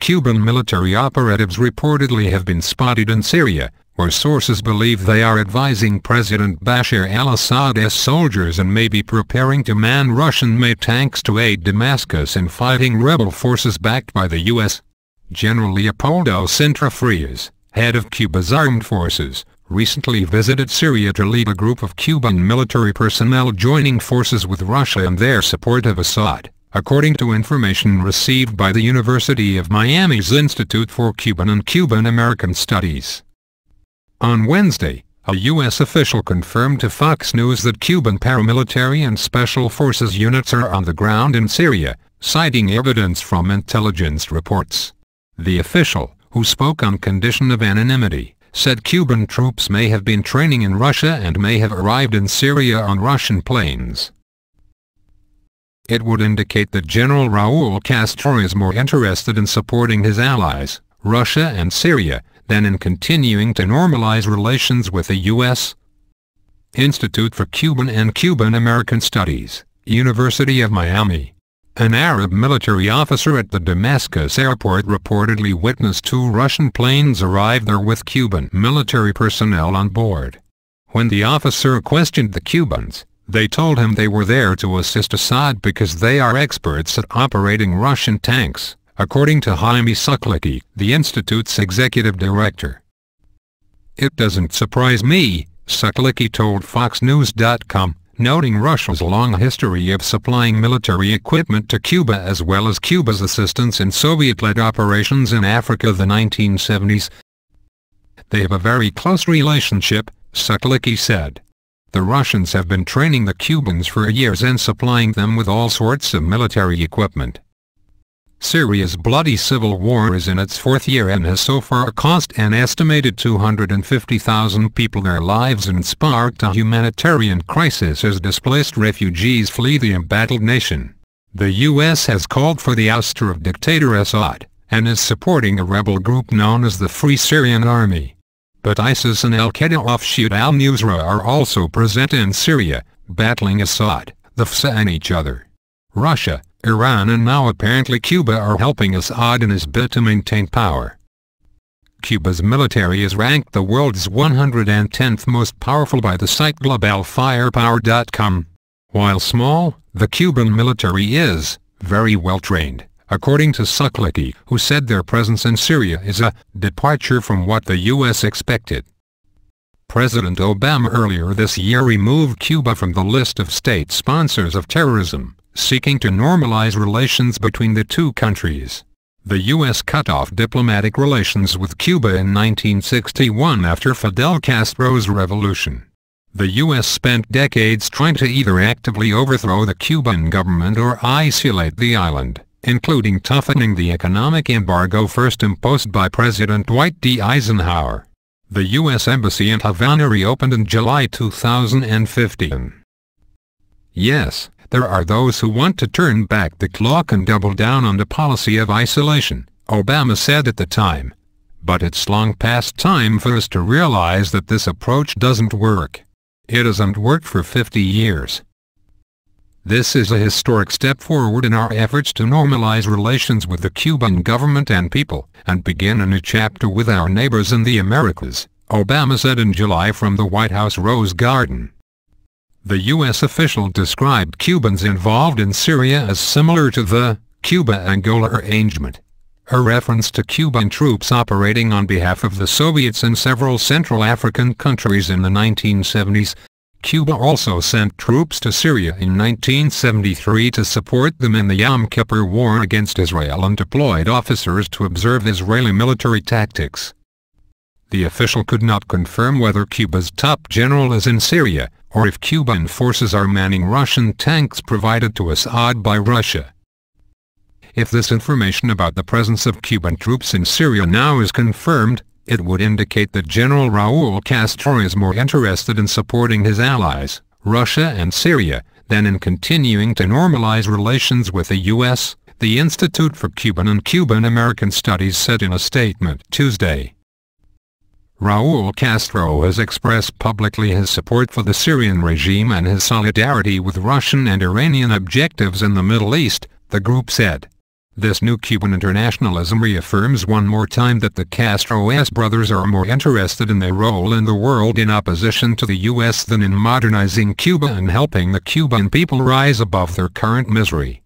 Cuban military operatives reportedly have been spotted in Syria, where sources believe they are advising President Bashar al-Assad's soldiers and may be preparing to man Russian-made tanks to aid Damascus in fighting rebel forces backed by the U.S. General Leopoldo Sintra Frias, head of Cuba's armed forces, recently visited Syria to lead a group of Cuban military personnel joining forces with Russia in their support of Assad, according to information received by the University of Miami's Institute for Cuban and Cuban-American Studies. On Wednesday, a U.S. official confirmed to Fox News that Cuban paramilitary and special forces units are on the ground in Syria, citing evidence from intelligence reports. The official, who spoke on condition of anonymity, said Cuban troops may have been training in Russia and may have arrived in Syria on Russian planes. It would indicate that General Raul Castro is more interested in supporting his allies, Russia and Syria, than in continuing to normalize relations with the U.S. Institute for Cuban and Cuban-American Studies, University of Miami. An Arab military officer at the Damascus airport reportedly witnessed 2 Russian planes arrive there with Cuban military personnel on board. When the officer questioned the Cubans, they told him they were there to assist Assad because they are experts at operating Russian tanks, according to Jaime Suklicki, the institute's executive director. "It doesn't surprise me," Suklicki told FoxNews.com, noting Russia's long history of supplying military equipment to Cuba as well as Cuba's assistance in Soviet-led operations in Africa the 1970s. "They have a very close relationship," Suklicki said. "The Russians have been training the Cubans for years and supplying them with all sorts of military equipment." Syria's bloody civil war is in its 4th year and has so far cost an estimated 250,000 people their lives and sparked a humanitarian crisis as displaced refugees flee the embattled nation. The U.S. has called for the ouster of dictator Assad, and is supporting a rebel group known as the Free Syrian Army. But ISIS and al-Qaeda offshoot al-Nusra are also present in Syria, battling Assad, the FSA and each other. Russia, Iran and now apparently Cuba are helping Assad in his bid to maintain power. Cuba's military is ranked the world's 110th most powerful by the site globalfirepower.com. While small, the Cuban military is very well trained, according to Suklicki, who said their presence in Syria is a departure from what the U.S. expected. President Obama earlier this year removed Cuba from the list of state sponsors of terrorism, seeking to normalize relations between the two countries. The U.S. cut off diplomatic relations with Cuba in 1961 after Fidel Castro's revolution. The U.S. spent decades trying to either actively overthrow the Cuban government or isolate the island, including toughening the economic embargo first imposed by President Dwight D. Eisenhower. The U.S. Embassy in Havana reopened in July 2015. Yes, there are those who want to turn back the clock and double down on the policy of isolation, Obama said at the time. But it's long past time for us to realize that this approach doesn't work. It hasn't worked for 50 years. This is a historic step forward in our efforts to normalize relations with the Cuban government and people, and begin a new chapter with our neighbors in the Americas, Obama said in July from the White House Rose Garden. The U.S. official described Cubans involved in Syria as similar to the Cuba-Angola arrangement, a reference to Cuban troops operating on behalf of the Soviets in several Central African countries in the 1970s. Cuba also sent troops to Syria in 1973 to support them in the Yom Kippur War against Israel and deployed officers to observe Israeli military tactics. The official could not confirm whether Cuba's top general is in Syria, or if Cuban forces are manning Russian tanks provided to Assad by Russia. If this information about the presence of Cuban troops in Syria now is confirmed, it would indicate that General Raul Castro is more interested in supporting his allies, Russia and Syria, than in continuing to normalize relations with the U.S., the Institute for Cuban and Cuban-American Studies said in a statement Tuesday. Raul Castro has expressed publicly his support for the Syrian regime and his solidarity with Russian and Iranian objectives in the Middle East, the group said. This new Cuban internationalism reaffirms one more time that the Castro's brothers are more interested in their role in the world in opposition to the U.S. than in modernizing Cuba and helping the Cuban people rise above their current misery.